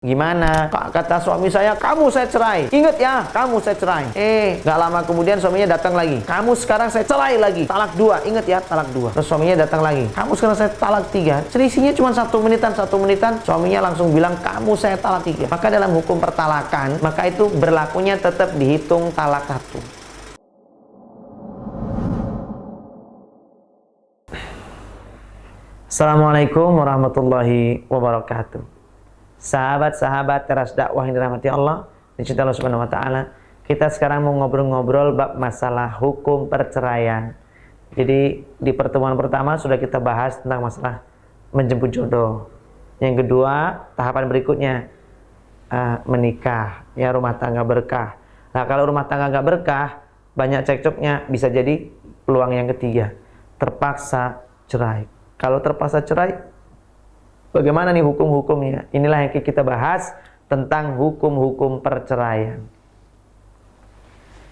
Gimana? Kata suami saya, kamu saya cerai. Ingat ya, kamu saya cerai. Gak lama kemudian suaminya datang lagi. Kamu sekarang saya cerai lagi. Talak 2. Ingat ya, talak 2. Terus suaminya datang lagi. Kamu sekarang saya talak 3. Selisihnya cuma 1 menitan. Suaminya langsung bilang, kamu saya talak 3. Maka dalam hukum pertalakan, maka itu berlakunya tetap dihitung talak 1. Assalamualaikum warahmatullahi wabarakatuh. Sahabat-sahabat teras dakwah yang dirahmati Allah, dicintai Allah Subhanahu wa taala. Kita sekarang mau ngobrol-ngobrol bab masalah hukum perceraian. Jadi di pertemuan pertama sudah kita bahas tentang masalah menjemput jodoh. Yang kedua, tahapan berikutnya menikah, ya, rumah tangga berkah. Nah, kalau rumah tangga nggak berkah, banyak cekcoknya, bisa jadi peluang yang ketiga, terpaksa cerai. Kalau terpaksa cerai, bagaimana nih hukum-hukumnya? Inilah yang kita bahas tentang hukum-hukum perceraian.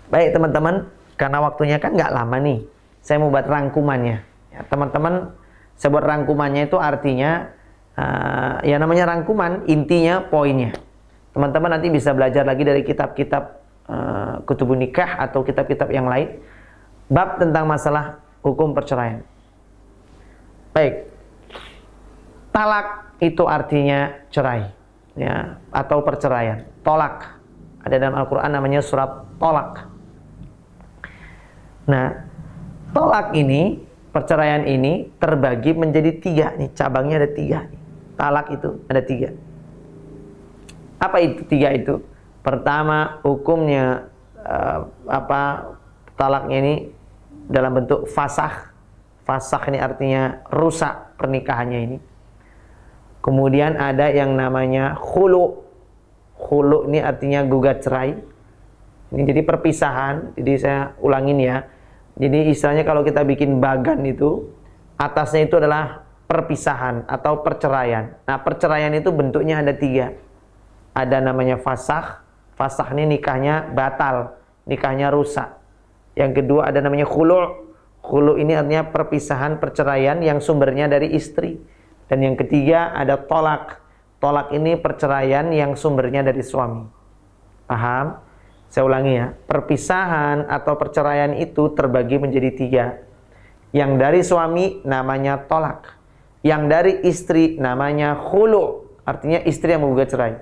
Baik teman-teman, karena waktunya kan nggak lama nih, saya mau buat rangkumannya. Ya, teman-teman, saya buat rangkumannya itu artinya, ya namanya rangkuman, intinya poinnya. Teman-teman nanti bisa belajar lagi dari kitab-kitab Kutubun Nikah atau kitab-kitab yang lain, bab tentang masalah hukum perceraian. Baik. Talak itu artinya cerai, ya, atau perceraian. Tolak. Ada dalam Al-Quran namanya surat Tolak. Nah, tolak ini, perceraian ini terbagi menjadi 3 nih. Cabangnya ada 3 nih. Talak itu ada 3. Apa itu 3 itu? Pertama, hukumnya talaknya ini dalam bentuk fasakh. Fasakh ini artinya rusak pernikahannya ini. Kemudian ada yang namanya khulu. Khulu ini artinya gugat cerai. Ini jadi perpisahan. Jadi saya ulangin ya. Jadi istilahnya kalau kita bikin bagan itu, atasnya itu adalah perpisahan atau perceraian. Nah, perceraian itu bentuknya ada 3. Ada namanya fasakh. Fasakh ini nikahnya batal, nikahnya rusak. Yang kedua ada namanya khulu. Khulu ini artinya perpisahan, perceraian yang sumbernya dari istri. Dan yang ketiga ada tolak. Tolak ini perceraian yang sumbernya dari suami. Paham? Saya ulangi ya. Perpisahan atau perceraian itu terbagi menjadi 3. Yang dari suami namanya tolak. Yang dari istri namanya khulu. Artinya istri yang menggugat cerai.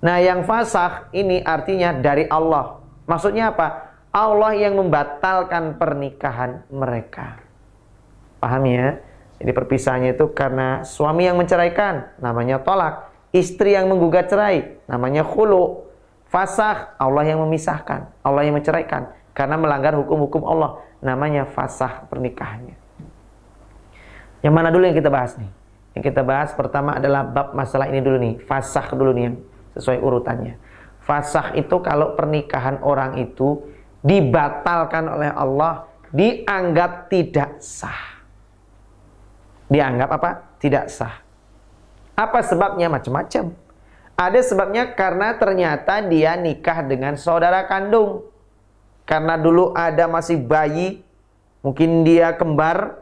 Nah, yang fasakh ini artinya dari Allah. Maksudnya apa? Allah yang membatalkan pernikahan mereka. Paham ya? Jadi perpisahannya itu karena suami yang menceraikan, namanya tolak. Istri yang menggugat cerai, namanya khulu. Fasakh, Allah yang memisahkan, Allah yang menceraikan. Karena melanggar hukum-hukum Allah, namanya fasakh pernikahannya. Yang mana dulu yang kita bahas nih? Yang kita bahas pertama adalah bab masalah ini dulu nih. Fasakh dulu nih yang sesuai urutannya. Fasakh itu kalau pernikahan orang itu dibatalkan oleh Allah, dianggap tidak sah. Dianggap apa? Tidak sah. Apa sebabnya? Macam-macam. Ada sebabnya karena ternyata dia nikah dengan saudara kandung. Karena dulu ada masih bayi, mungkin dia kembar,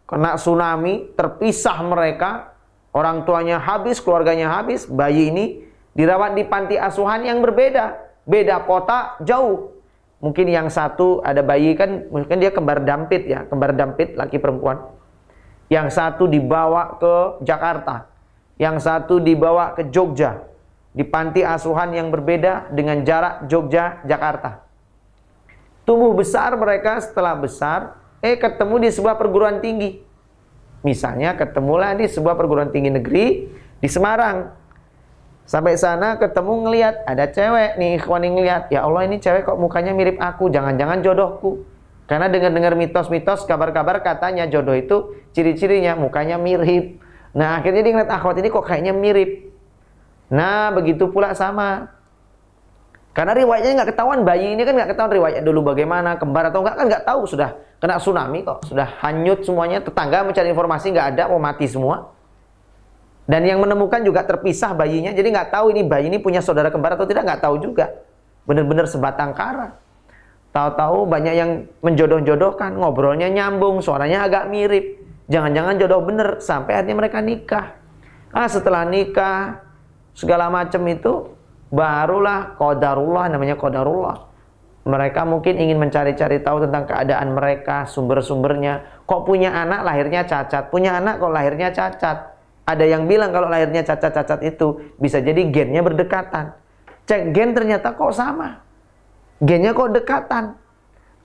kena tsunami, terpisah mereka, orang tuanya habis, keluarganya habis, bayi ini dirawat di panti asuhan yang berbeda. Beda kota, jauh. Mungkin yang satu ada bayi kan, mungkin dia kembar dampit ya, kembar dampit laki perempuan. Yang satu dibawa ke Jakarta, yang satu dibawa ke Jogja, di panti asuhan yang berbeda dengan jarak Jogja-Jakarta. Tumbuh besar mereka, setelah besar, ketemu di sebuah perguruan tinggi. Misalnya ketemulah di sebuah perguruan tinggi negeri di Semarang. Sampai sana ketemu ngelihat ada cewek nih, ikhwan yang ngelihat, ya Allah ini cewek kok mukanya mirip aku, jangan-jangan jodohku. Karena dengar-dengar mitos-mitos, kabar-kabar katanya jodoh itu ciri-cirinya mukanya mirip. Nah, akhirnya dia ngeliat akhwat ini kok kayaknya mirip. Nah, begitu pula sama. Karena riwayatnya nggak ketahuan, bayi ini kan nggak ketahuan riwayat dulu bagaimana, kembar atau enggak kan nggak tahu, sudah kena tsunami kok, sudah hanyut semuanya, tetangga mencari informasi nggak ada, mau mati semua. Dan yang menemukan juga terpisah bayinya, jadi nggak tahu ini bayi ini punya saudara kembar atau tidak, nggak tahu juga. Benar-benar sebatang kara. Tahu-tahu banyak yang menjodoh-jodohkan, ngobrolnya nyambung, suaranya agak mirip. Jangan-jangan jodoh bener, sampai akhirnya mereka nikah. Setelah nikah, segala macam itu, barulah qadarullah, namanya qadarullah. Mereka mungkin ingin mencari-cari tahu tentang keadaan mereka, sumber-sumbernya. Kok punya anak lahirnya cacat? Punya anak kok lahirnya cacat? Ada yang bilang kalau lahirnya cacat-cacat itu bisa jadi gennya berdekatan. Cek gen ternyata kok sama. Gennya kok dekatan.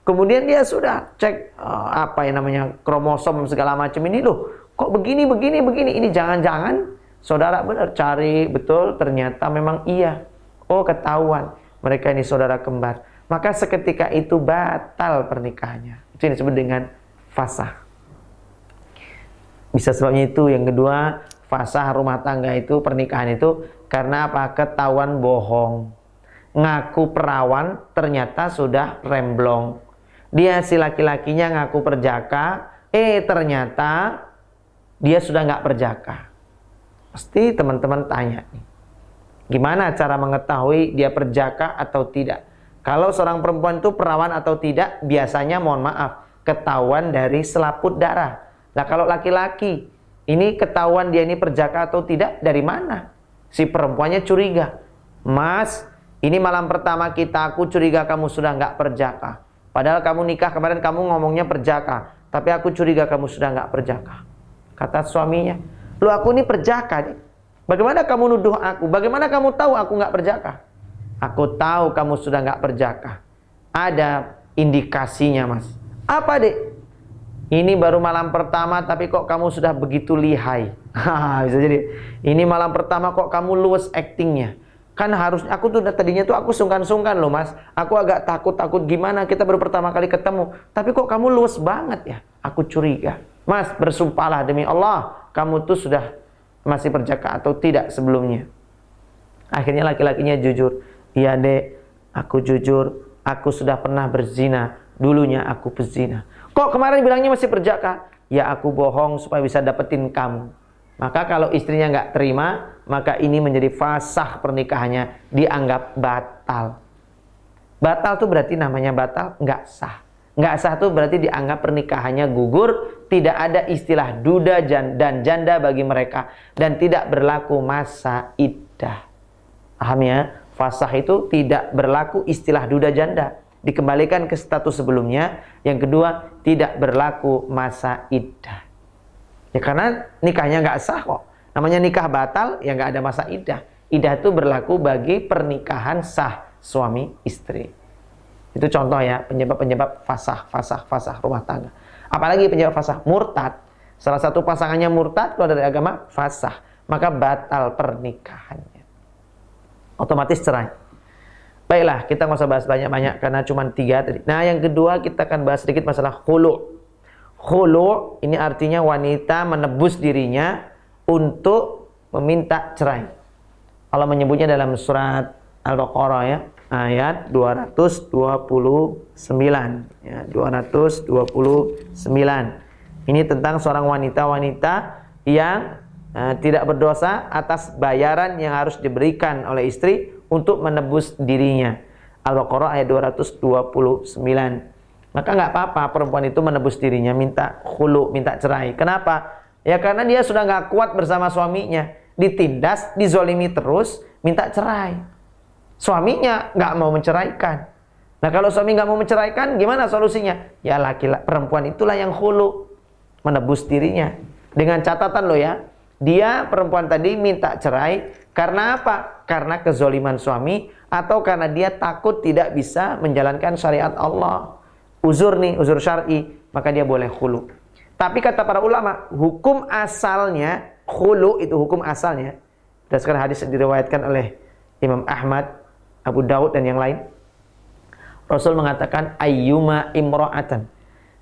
Kemudian dia sudah cek apa yang namanya kromosom segala macam ini, loh kok begini. Ini jangan-jangan saudara benar cari betul, ternyata memang iya. Oh, ketahuan mereka ini saudara kembar. Maka seketika itu batal pernikahannya. Itu yang disebut dengan fasakh. Bisa sebabnya itu yang kedua, fasakh rumah tangga itu, pernikahan itu karena apa? Ketahuan bohong. Ngaku perawan ternyata sudah remblong. Dia si laki-lakinya ngaku perjaka, ternyata dia sudah nggak perjaka. Pasti teman-teman tanya nih, gimana cara mengetahui dia perjaka atau tidak? Kalau seorang perempuan itu perawan atau tidak, biasanya mohon maaf, ketahuan dari selaput darah. Nah kalau laki-laki, ini ketahuan dia ini perjaka atau tidak, dari mana? Si perempuannya curiga. Mas, ini malam pertama kita, aku curiga kamu sudah nggak perjaka. Padahal kamu nikah kemarin kamu ngomongnya perjaka, tapi aku curiga kamu sudah nggak perjaka. Kata suaminya, lu aku ini perjaka nih. Bagaimana kamu nuduh aku? Bagaimana kamu tahu aku nggak perjaka? Aku tahu kamu sudah nggak perjaka. Ada indikasinya, Mas. Apa, Dek? Ini baru malam pertama tapi kok kamu sudah begitu lihai. Bisa jadi. Ini malam pertama kok kamu luwes actingnya. Kan harusnya aku tuh tadinya tuh aku sungkan-sungkan loh, Mas. Aku agak takut gimana kita baru pertama kali ketemu. Tapi kok kamu luwes banget ya? Aku curiga. Mas, bersumpahlah demi Allah, kamu tuh sudah masih perjaka atau tidak sebelumnya. Akhirnya laki-lakinya jujur. Iya, Dek, aku jujur, aku sudah pernah berzina. Dulunya aku berzina. Kok kemarin bilangnya masih perjaka? Ya aku bohong supaya bisa dapetin kamu. Maka kalau istrinya nggak terima, maka ini menjadi fasakh pernikahannya, dianggap batal. Batal tuh berarti namanya batal, nggak sah. Nggak sah tuh berarti dianggap pernikahannya gugur, tidak ada istilah duda dan janda bagi mereka, dan tidak berlaku masa iddah. Paham ya? Fasakh itu tidak berlaku istilah duda janda, dikembalikan ke status sebelumnya. Yang kedua, tidak berlaku masa iddah. Ya karena nikahnya nggak sah kok. Namanya nikah batal, ya nggak ada masa iddah. Iddah itu berlaku bagi pernikahan sah suami istri. Itu contoh ya, penyebab-penyebab fasakh rumah tangga. Apalagi penyebab fasakh murtad. Salah satu pasangannya murtad keluar dari agama, fasakh, maka batal pernikahannya. Otomatis cerai. Baiklah, kita nggak usah bahas banyak-banyak karena cuma 3 tadi. Nah, yang kedua kita akan bahas sedikit masalah khulu'. Khulu' ini artinya wanita menebus dirinya untuk meminta cerai. Allah menyebutnya dalam surat Al-Baqarah ya, ayat 229 ya, 229. Ini tentang seorang wanita-wanita yang tidak berdosa atas bayaran yang harus diberikan oleh istri untuk menebus dirinya. Al-Baqarah ayat 229. Maka nggak apa-apa perempuan itu menebus dirinya, minta khulu, minta cerai. Kenapa? Ya karena dia sudah nggak kuat bersama suaminya, ditindas, dizolimi terus, minta cerai. Suaminya nggak mau menceraikan. Nah kalau suami nggak mau menceraikan, gimana solusinya? Ya laki-laki perempuan itulah yang khulu, menebus dirinya. Dengan catatan loh ya, dia perempuan tadi minta cerai karena apa? Karena kezoliman suami atau karena dia takut tidak bisa menjalankan syariat Allah. Uzur nih, uzur syar'i, maka dia boleh khulu. Tapi kata para ulama, hukum asalnya, khulu itu hukum asalnya, berdasarkan hadis yang diriwayatkan oleh Imam Ahmad, Abu Daud dan yang lain. Rasul mengatakan ayyuma imra'atan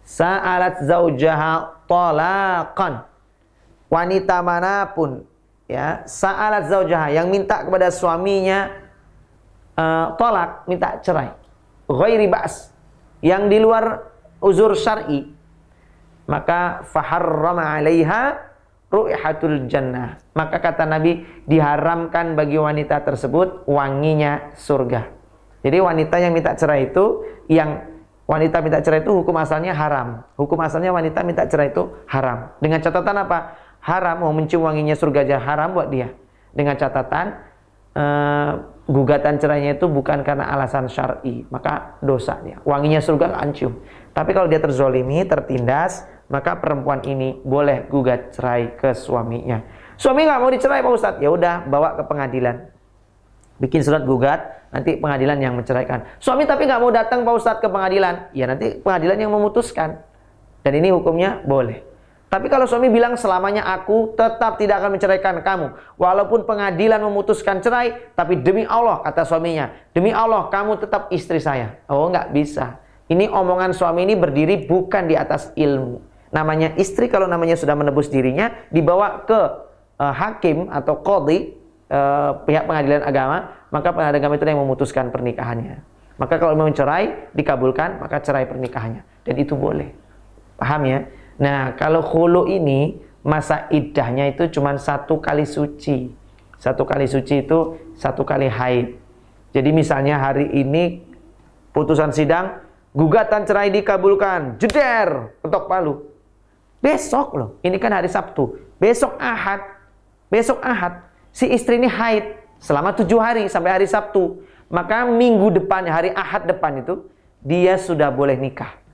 sa'alat zaujaha talaqan. Wanita manapun ya, sa'alat zaujaha yang minta kepada suaminya tolak, minta cerai. Ghairi ba's, yang di luar uzur syar'i, maka faharrama 'alaiha ru'ihatul jannah. Maka kata Nabi, diharamkan bagi wanita tersebut wanginya surga. Jadi wanita yang minta cerai itu, wanita minta cerai itu hukum asalnya haram. Hukum asalnya wanita minta cerai itu haram. Dengan catatan apa? Haram, mau mencium wanginya surga aja haram buat dia. Dengan catatan gugatan cerainya itu bukan karena alasan syar'i, maka dosa dia. Wanginya surga akan cium. Tapi kalau dia terzolimi, tertindas, maka perempuan ini boleh gugat cerai ke suaminya. Suami nggak mau dicerai Pak Ustadz, ya udah bawa ke pengadilan. Bikin surat gugat, nanti pengadilan yang menceraikan. Suami tapi nggak mau datang Pak Ustadz ke pengadilan, ya nanti pengadilan yang memutuskan. Dan ini hukumnya boleh. Tapi kalau suami bilang selamanya aku tetap tidak akan menceraikan kamu, walaupun pengadilan memutuskan cerai, tapi demi Allah, kata suaminya, demi Allah kamu tetap istri saya. Oh, nggak bisa. Ini omongan suami ini berdiri bukan di atas ilmu. Namanya istri kalau namanya sudah menebus dirinya, dibawa ke hakim atau qadhi, pihak pengadilan agama, maka pengadilan agama itu yang memutuskan pernikahannya. Maka kalau mau cerai, dikabulkan, maka cerai pernikahannya. Dan itu boleh. Paham ya? Nah, kalau khulu ini, masa iddahnya itu cuma 1 kali suci. 1 kali suci itu 1 kali haid. Jadi misalnya hari ini, putusan sidang, gugatan cerai dikabulkan, jeder, ketok palu. Besok loh, ini kan hari Sabtu. Besok Ahad, si istri ini haid selama 7 hari sampai hari Sabtu. Maka minggu depan, hari Ahad depan itu, dia sudah boleh nikah.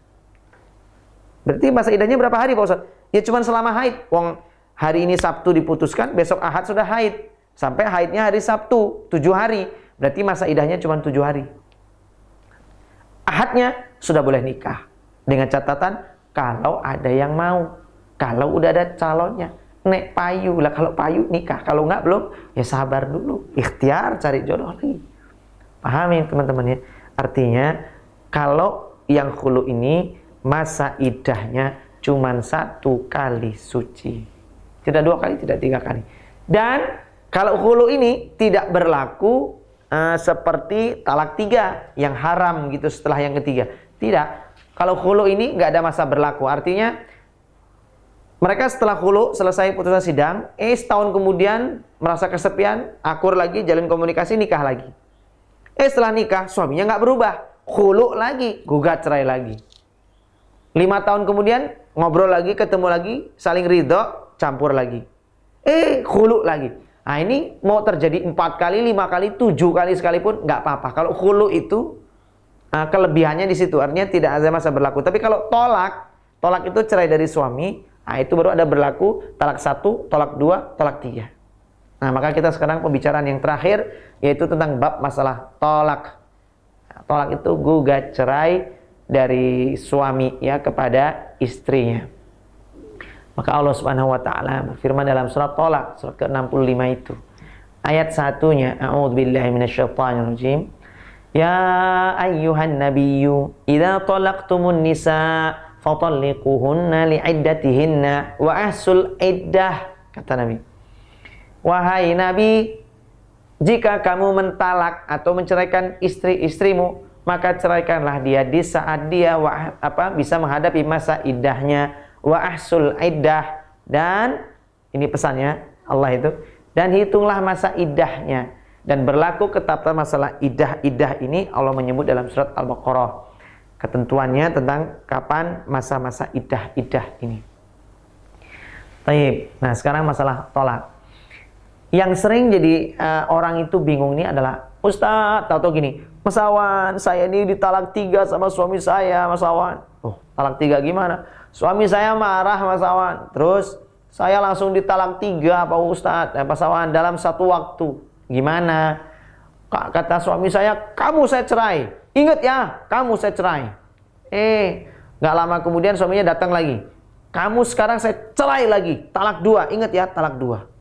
Berarti masa iddahnya berapa hari Pak Ustadz? Ya cuma selama haid. Wong hari ini Sabtu diputuskan, besok Ahad sudah haid. Sampai haidnya hari Sabtu, 7 hari. Berarti masa iddahnya cuma 7 hari. Ahadnya sudah boleh nikah. Dengan catatan, kalau ada yang mau. Kalau udah ada calonnya. Nek payu lah, kalau payu nikah. Kalau enggak belum, ya sabar dulu. Ikhtiar cari jodoh lagi. Pahami teman-teman ya. Artinya, kalau yang khulu ini, masa iddahnya cuma 1 kali suci. Tidak 2 kali, tidak 3 kali. Dan kalau khulu ini tidak berlaku seperti talak 3 yang haram gitu setelah yang ketiga. Tidak. Kalau khulu ini nggak ada masa berlaku. Artinya mereka setelah khulu selesai putusan sidang, setahun kemudian merasa kesepian, akur lagi, jalin komunikasi, nikah lagi. Setelah nikah suaminya nggak berubah, khulu lagi, gugat cerai lagi. 5 tahun kemudian ngobrol lagi, ketemu lagi, saling ridho, campur lagi. Khulu lagi. Nah ini mau terjadi 4 kali, 5 kali, 7 kali sekalipun nggak apa-apa. Kalau khulu itu kelebihannya di situ, artinya tidak ada masa berlaku. Tapi kalau tolak itu cerai dari suami, nah itu baru ada berlaku talak 1, tolak 2, tolak 3. Nah maka kita sekarang pembicaraan yang terakhir yaitu tentang bab masalah tolak. Nah, tolak itu gugat cerai dari suami ya kepada istrinya. Maka Allah Subhanahu wa taala berfirman dalam surat Tolak, surat ke-65 itu. Ayat 1-nya, a'udzubillahi minasyaitonirrajim. Ya ayyuhan nabiyyu, idza talaqtumun nisa fatalliquhunna li'iddatihinna wa ahsul iddah. Kata Nabi. Wahai Nabi, jika kamu mentalak atau menceraikan istri-istrimu, maka ceraikanlah dia di saat dia bisa menghadapi masa iddahnya, wa ahsul iddah, dan ini pesannya Allah itu, dan hitunglah masa iddahnya, dan berlaku ketetapan masalah iddah ini Allah menyebut dalam surat Al-Baqarah ketentuannya tentang kapan masa-masa iddah ini. Taib. Nah sekarang masalah tolak. Yang sering jadi orang itu bingung ini adalah, Ustadz, tahu gini, Mas Awan, saya ini ditalak 3 sama suami saya, Mas Awan. Oh, talak 3 gimana? Suami saya marah, Mas Awan. Terus saya langsung ditalak 3, Pak Ustadz, Mas Awan, dalam 1 waktu. Gimana? Kata suami saya, kamu saya cerai. Ingat ya, kamu saya cerai. Nggak lama kemudian suaminya datang lagi. Kamu sekarang saya cerai lagi, talak 2. Ingat ya, talak 2.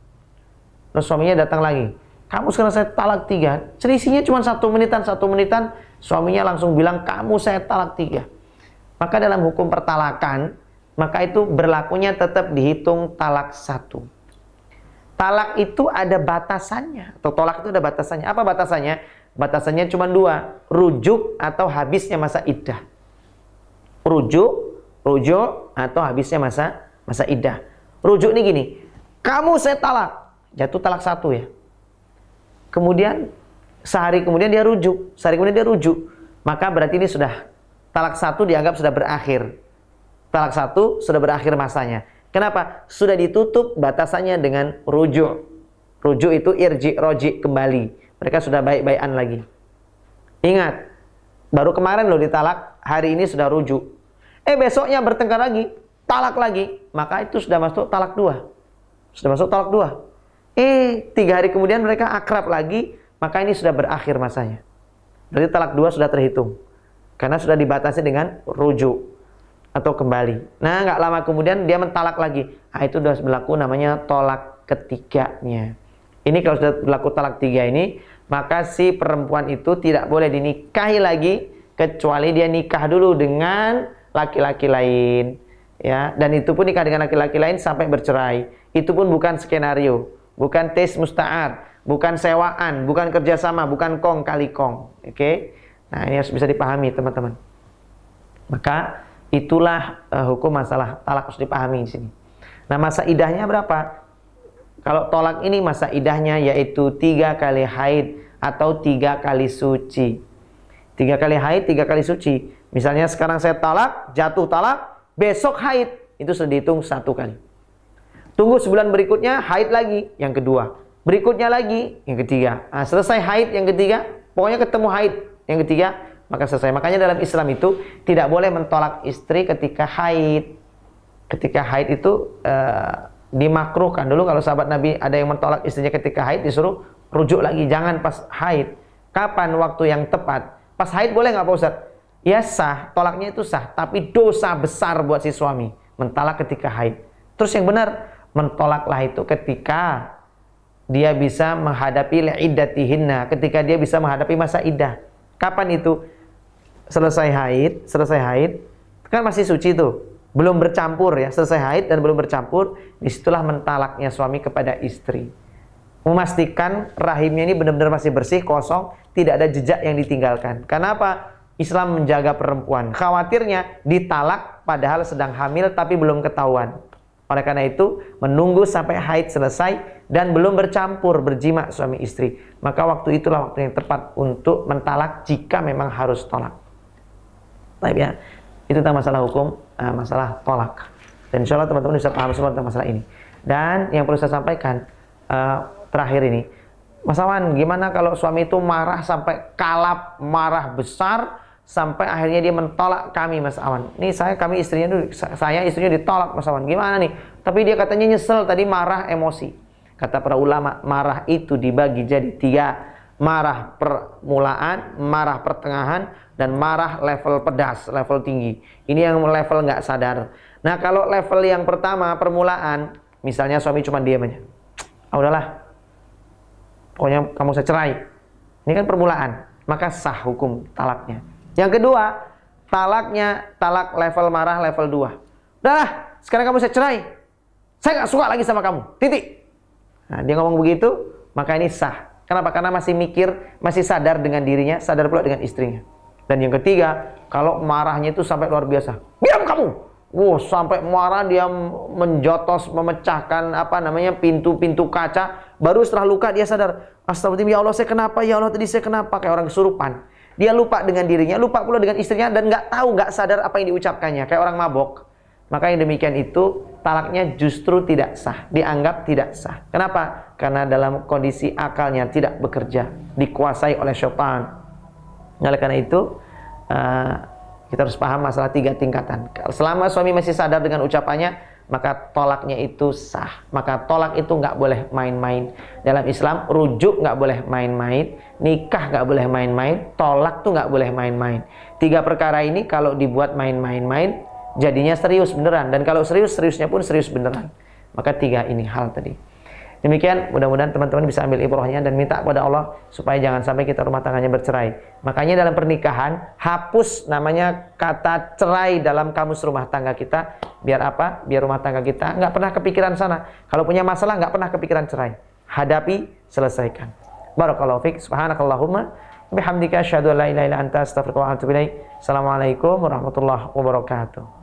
Terus suaminya datang lagi. Kamu sekarang saya talak 3. Selisihnya cuma 1 menitan. Suaminya langsung bilang, kamu saya talak 3. Maka dalam hukum pertalakan, maka itu berlakunya tetap dihitung talak 1. Talak itu ada batasannya. Atau tolak itu ada batasannya. Apa batasannya? Batasannya cuma 2. Rujuk atau habisnya masa iddah. Rujuk atau habisnya masa iddah. Rujuk ini gini. Kamu saya talak. Jatuh talak 1 ya. Kemudian sehari kemudian dia rujuk, maka berarti ini sudah talak 1 dianggap sudah berakhir. Talak 1 sudah berakhir masanya. Kenapa? Sudah ditutup batasannya dengan rujuk. Rujuk itu irji, roji, kembali. mereka sudah baik-baikan lagi. Ingat, baru kemarin loh ditalak, hari ini sudah rujuk. Besoknya bertengkar lagi, talak lagi, maka itu sudah masuk talak 2. Sudah masuk talak 2. 3 hari kemudian mereka akrab lagi, maka ini sudah berakhir masanya. Berarti talak 2 sudah terhitung. Karena sudah dibatasi dengan rujuk atau kembali. Nah, nggak lama kemudian dia mentalak lagi. Itu sudah berlaku namanya tolak ketiganya. Ini kalau sudah berlaku talak 3 ini, maka si perempuan itu tidak boleh dinikahi lagi kecuali dia nikah dulu dengan laki-laki lain. Ya, dan itu pun nikah dengan laki-laki lain sampai bercerai. Itu pun bukan skenario, bukan tes musta'ar, bukan sewaan, bukan kerjasama, bukan kong kali kong. Oke? Nah, ini harus bisa dipahami teman-teman. Maka itulah hukum masalah talak harus dipahami di sini. Nah, masa idahnya berapa? Kalau tolak ini masa idahnya yaitu 3 kali haid atau 3 kali suci. 3 kali haid, 3 kali suci. Misalnya sekarang saya talak, jatuh talak, besok haid, itu sudah dihitung 1 kali. Tunggu sebulan berikutnya haid lagi, yang kedua. Berikutnya lagi, yang ketiga. Nah, selesai haid yang ketiga, pokoknya ketemu haid yang ketiga, maka selesai. Makanya dalam Islam itu tidak boleh mentolak istri ketika haid. Ketika haid itu dimakruhkan. Dulu kalau sahabat Nabi ada yang mentolak istrinya ketika haid, disuruh rujuk lagi. Jangan pas haid. Kapan waktu yang tepat? Pas haid boleh nggak Pak Ustadz? Ya sah, tolaknya itu sah. Tapi dosa besar buat si suami mentolak ketika haid. Terus yang benar, mentolaklah itu ketika dia bisa menghadapi iddatihinna, ketika dia bisa menghadapi masa iddah. Kapan itu? Selesai haid, kan masih suci tuh, belum bercampur ya, selesai haid dan belum bercampur, disitulah mentalaknya suami kepada istri. Memastikan rahimnya ini benar-benar masih bersih, kosong, tidak ada jejak yang ditinggalkan. Kenapa? Islam menjaga perempuan. Khawatirnya ditalak padahal sedang hamil tapi belum ketahuan. Oleh karena itu, menunggu sampai haid selesai dan belum bercampur, berjima suami istri. Maka waktu itulah waktu yang tepat untuk mentalak jika memang harus tolak. Baik ya, itu tentang masalah hukum, masalah tolak. Dan insya Allah teman-teman bisa paham semua tentang masalah ini. Dan yang perlu saya sampaikan terakhir ini, Mas Awan, gimana kalau suami itu marah sampai kalap, marah besar, sampai akhirnya dia mentolak kami, Mas Awan. Nih kami istrinya dulu, saya istrinya ditolak, Mas Awan. Gimana nih? Tapi dia katanya nyesel, tadi marah emosi. Kata para ulama, marah itu dibagi jadi 3. Marah permulaan, marah pertengahan, dan marah level pedas, level tinggi. Ini yang level nggak sadar. Nah, kalau level yang pertama, permulaan, misalnya suami cuma diam aja. Udahlah, pokoknya kamu saya cerai. Ini kan permulaan, maka sah hukum talaknya. Yang kedua, talak level marah level 2. Udahlah, sekarang kamu saya cerai. Saya nggak suka lagi sama kamu, titik. Nah, dia ngomong begitu, maka ini sah. Kenapa? Karena masih mikir, masih sadar dengan dirinya, sadar pula dengan istrinya. Dan yang ketiga, kalau marahnya itu sampai luar biasa. Diam kamu! Sampai marah dia menjotos, memecahkan pintu-pintu kaca. Baru setelah luka dia sadar, astagfirullah, ya Allah saya kenapa? Ya Allah tadi saya kenapa? Kayak orang kesurupan. Dia lupa dengan dirinya, lupa pula dengan istrinya, dan nggak tahu, nggak sadar apa yang diucapkannya. Kayak orang mabok. Maka yang demikian itu, talaknya justru tidak sah. Dianggap tidak sah. Kenapa? Karena dalam kondisi akalnya tidak bekerja. Dikuasai oleh syaitan. Oleh karena itu, kita harus paham masalah 3 tingkatan. Selama suami masih sadar dengan ucapannya, maka tolaknya itu sah. Maka tolak itu nggak boleh main-main. Dalam Islam, rujuk nggak boleh main-main. Nikah nggak boleh main-main. Tolak tuh nggak boleh main-main. 3 perkara ini kalau dibuat main-main, jadinya serius beneran. Dan kalau seriusnya pun serius beneran. Maka 3 ini hal tadi. Demikian, mudah-mudahan teman-teman bisa ambil ibrahnya dan minta kepada Allah supaya jangan sampai kita rumah tangganya bercerai. Makanya dalam pernikahan, hapus namanya kata cerai dalam kamus rumah tangga kita. Biar apa? Biar rumah tangga kita nggak pernah kepikiran sana. Kalau punya masalah nggak pernah kepikiran cerai. Hadapi, selesaikan. Barakallahu fiik. Subhanakallahumma bihamdika asyhadu an la ilaha illa anta astaghfiruka wa atubu ilaik. Assalamualaikum warahmatullahi wabarakatuh.